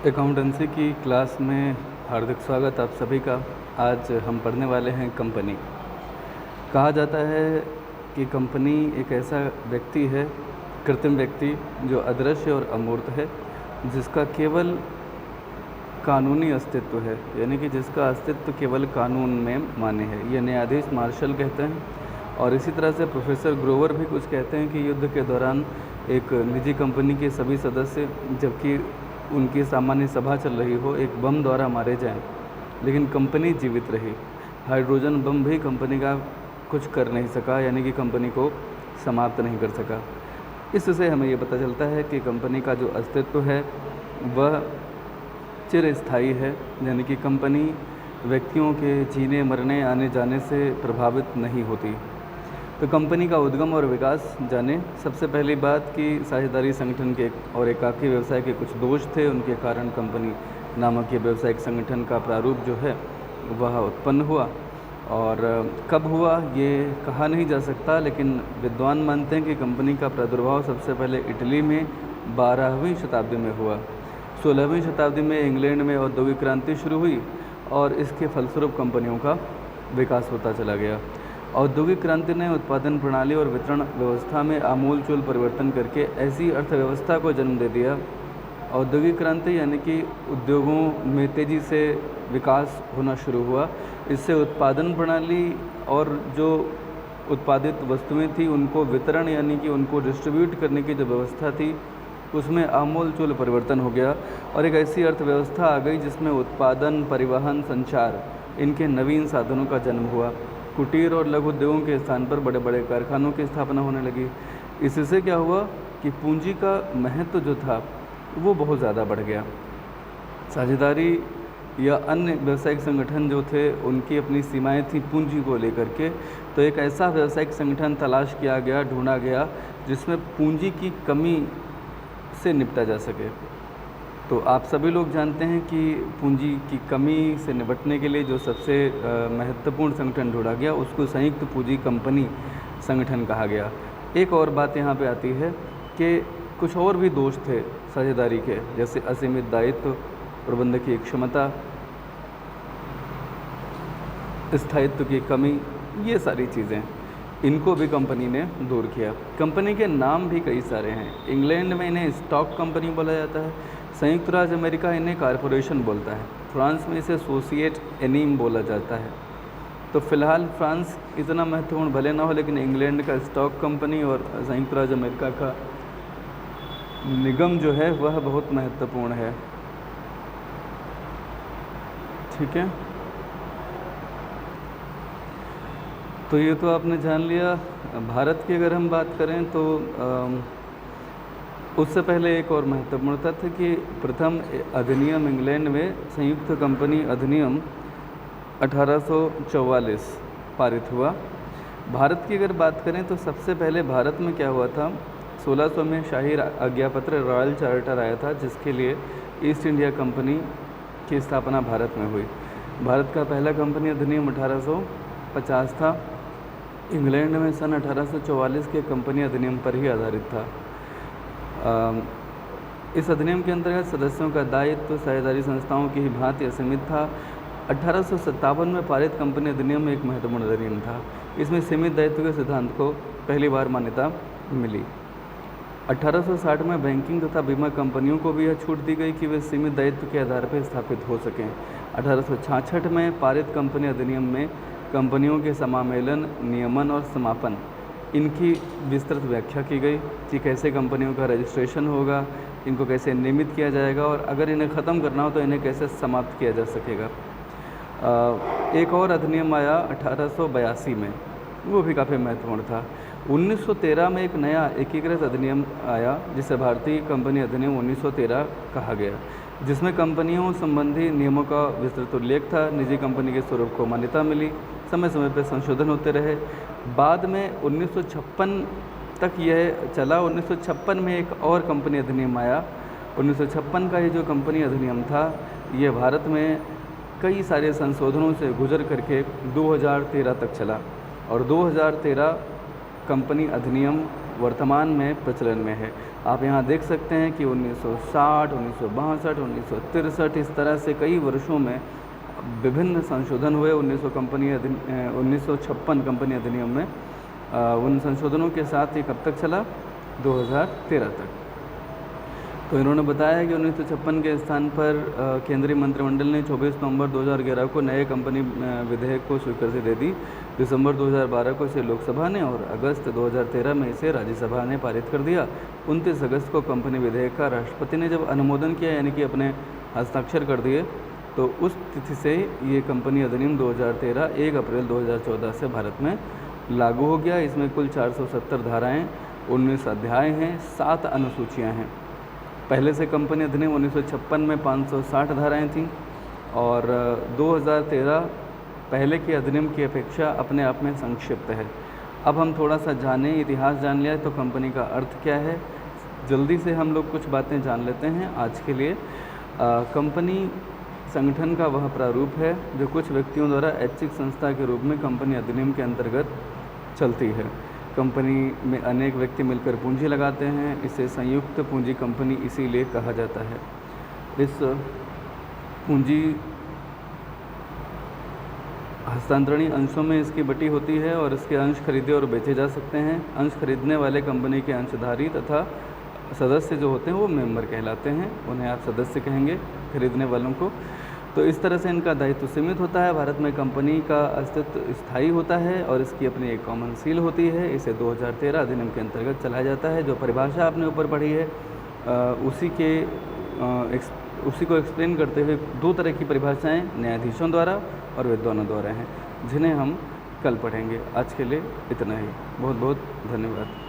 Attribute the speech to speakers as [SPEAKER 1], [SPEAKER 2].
[SPEAKER 1] Accountancy की class में हार्दिक स्वागत आप सभी का। आज हम पढ़ने वाले हैं कंपनी। कहा जाता है कि कंपनी एक ऐसा व्यक्ति है, कृत्रिम व्यक्ति, जो अदृश्य और अमूर्त है, जिसका केवल कानूनी अस्तित्व है, यानी कि जिसका अस्तित्व केवल कानून में मान्य है। ये न्यायाधीश मार्शल कहते हैं। और इसी तरह से प्रोफेसर ग्रोवर भी कुछ कहते हैं कि युद्ध के दौरान एक निजी कंपनी के सभी सदस्य, जबकि उनकी सामान्य सभा चल रही हो, एक बम द्वारा मारे जाएं, लेकिन कंपनी जीवित रही। हाइड्रोजन बम भी कंपनी का कुछ कर नहीं सका, यानी कि कंपनी को समाप्त नहीं कर सका। इससे हमें ये पता चलता है कि कंपनी का जो अस्तित्व है वह चिरस्थायी है, यानी कि कंपनी व्यक्तियों के जीने मरने आने जाने से प्रभावित नहीं होती। तो कंपनी का उद्गम और विकास जाने। सबसे पहली बात कि साझेदारी संगठन के और एकाकी व्यवसाय के कुछ दोष थे, उनके कारण कंपनी नामक ये व्यावसायिक संगठन का प्रारूप जो है वह उत्पन्न हुआ। और कब हुआ ये कहा नहीं जा सकता, लेकिन विद्वान मानते हैं कि कंपनी का प्रादुर्भाव सबसे पहले इटली में 12वीं शताब्दी में हुआ। 16वीं शताब्दी में इंग्लैंड में औद्योगिक क्रांति शुरू हुई और इसके फलस्वरूप कंपनियों का विकास होता चला गया। औद्योगिक क्रांति ने उत्पादन प्रणाली और वितरण व्यवस्था में आमूलचूल परिवर्तन करके ऐसी अर्थव्यवस्था को जन्म दे दिया। औद्योगिक क्रांति यानी कि उद्योगों में तेज़ी से विकास होना शुरू हुआ। इससे उत्पादन प्रणाली और जो उत्पादित वस्तुएं थी उनको वितरण यानी कि उनको डिस्ट्रीब्यूट करने की जो व्यवस्था थी उसमें आमूलचूल परिवर्तन हो गया और एक ऐसी अर्थव्यवस्था आ गई जिसमें उत्पादन, परिवहन, संचार, इनके नवीन साधनों का जन्म हुआ। कुटीर और लघु उद्योगों के स्थान पर बड़े बड़े कारखानों की स्थापना होने लगी। इससे क्या हुआ कि पूंजी का महत्व जो था वो बहुत ज़्यादा बढ़ गया। साझेदारी या अन्य व्यावसायिक संगठन जो थे उनकी अपनी सीमाएं थी पूंजी को लेकर के। तो एक ऐसा व्यावसायिक संगठन तलाश किया गया, ढूंढा गया, जिसमें पूंजी की कमी से निपटा जा सके। तो आप सभी लोग जानते हैं कि पूंजी की कमी से निपटने के लिए जो सबसे महत्वपूर्ण संगठन ढूंढा गया उसको संयुक्त पूंजी कंपनी संगठन कहा गया। एक और बात यहाँ पे आती है कि कुछ और भी दोष थे साझेदारी के, जैसे असीमित दायित्व, प्रबंधकीय क्षमता, स्थायित्व की कमी, ये सारी चीज़ें, इनको भी कंपनी ने दूर किया। कंपनी के नाम भी कई सारे हैं। इंग्लैंड में इन्हें स्टॉक कंपनी बोला जाता है, संयुक्त राज्य अमेरिका इन्हें कॉरपोरेशन बोलता है, फ्रांस में इसे एसोसिएट एनीम बोला जाता है। तो फिलहाल फ्रांस इतना महत्वपूर्ण भले ना हो, लेकिन इंग्लैंड का स्टॉक कंपनी और संयुक्त राज्य अमेरिका का निगम जो है वह बहुत महत्वपूर्ण है। ठीक है, तो ये तो आपने जान लिया। भारत की अगर हम बात करें तो उससे पहले एक और महत्वपूर्ण तथ्य कि प्रथम अधिनियम इंग्लैंड में संयुक्त कंपनी अधिनियम 1844 पारित हुआ। भारत की अगर बात करें तो सबसे पहले भारत में क्या हुआ था, 1600 में शाही आज्ञापत्र रॉयल चार्टर आया था, जिसके लिए ईस्ट इंडिया कंपनी की स्थापना भारत में हुई। भारत का पहला कंपनी अधिनियम 1850 था। इंग्लैंड में सन 1844 के कंपनी अधिनियम पर ही आधारित था। इस अधिनियम के अंतर्गत सदस्यों का दायित्व साझेदारी संस्थाओं की ही भांति असीमित था। 1857 में पारित कंपनी अधिनियम एक महत्वपूर्ण अधिनियम था। इसमें सीमित दायित्व के सिद्धांत को पहली बार मान्यता मिली। 1860 में बैंकिंग तथा बीमा कंपनियों को भी यह छूट दी गई कि वे सीमित दायित्व के आधार पर स्थापित हो सकें। 1866 में पारित कंपनी अधिनियम में कंपनियों के समामेलन, नियमन और समापन, इनकी विस्तृत व्याख्या की गई कि कैसे कंपनियों का रजिस्ट्रेशन होगा, इनको कैसे नियमित किया जाएगा और अगर इन्हें ख़त्म करना हो तो इन्हें कैसे समाप्त किया जा सकेगा। एक और अधिनियम आया 1882 में, वो भी काफ़ी महत्वपूर्ण था। 1913 में एक नया एकीकृत अधिनियम आया जिसे भारतीय कंपनी अधिनियम 1913 कहा गया, जिसमें कंपनियों संबंधी नियमों का विस्तृत उल्लेख था। निजी कंपनी के स्वरूप को मान्यता मिली, समय समय पर संशोधन होते रहे। बाद में 1956 तक यह चला। 1956 में एक और कंपनी अधिनियम आया। 1956 का ये जो कंपनी अधिनियम था ये भारत में कई सारे संशोधनों से गुजर करके 2013 तक चला और 2013 कंपनी अधिनियम वर्तमान में प्रचलन में है। आप यहाँ देख सकते हैं कि 1960, 1962, 1963 इस तरह से कई वर्षों में विभिन्न संशोधन हुए। 1956 कंपनी अधिनियम में उन संशोधनों के साथ ये कब तक चला? 2013 तक। तो इन्होंने बताया कि 1956 के स्थान पर केंद्रीय मंत्रिमंडल ने 24 नवंबर 2011 को नए कंपनी विधेयक को स्वीकृति दे दी। दिसंबर 2012 को इसे लोकसभा ने और अगस्त 2013 में इसे राज्यसभा ने पारित कर दिया। 29 अगस्त को कंपनी विधेयक का राष्ट्रपति ने जब अनुमोदन किया, यानी कि अपने हस्ताक्षर कर दिए, तो उस तिथि से ये कंपनी अधिनियम 2013 1 अप्रैल 2014 से भारत में लागू हो गया। इसमें कुल 470 धाराएँ, 19 अध्याय हैं, 7 अनुसूचियाँ हैं। पहले से कंपनी अधिनियम 1956 में 560 धाराएँ थीं और 2013 पहले के अधिनियम की अपेक्षा अपने आप में संक्षिप्त है। अब हम थोड़ा सा जानें, इतिहास जान लिया तो कंपनी का अर्थ क्या है, जल्दी से हम लोग कुछ बातें जान लेते हैं आज के लिए। कंपनी संगठन का वह प्रारूप है जो कुछ व्यक्तियों द्वारा ऐच्छिक संस्था के रूप में कंपनी अधिनियम के अंतर्गत चलती है। कंपनी में अनेक व्यक्ति मिलकर पूंजी लगाते हैं, इसे संयुक्त पूंजी कंपनी इसीलिए कहा जाता है। इस पूंजी हस्तांतरणीय अंशों में इसकी बटी होती है और इसके अंश खरीदे और बेचे जा सकते हैं। अंश खरीदने वाले कंपनी के अंशधारी तथा सदस्य जो होते हैं वो मेंबर कहलाते हैं, उन्हें आप सदस्य कहेंगे खरीदने वालों को। तो इस तरह से इनका दायित्व सीमित होता है। भारत में कंपनी का अस्तित्व स्थायी होता है और इसकी अपनी एक कॉमन सील होती है। इसे 2013 अधिनियम के अंतर्गत चलाया जाता है। जो परिभाषा आपने ऊपर पढ़ी है उसी को एक्सप्लेन करते हुए 2 तरह की परिभाषाएं न्यायाधीशों द्वारा और विद्वानों द्वारा हैं, जिन्हें हम कल पढ़ेंगे। आज के लिए इतना ही। बहुत बहुत धन्यवाद।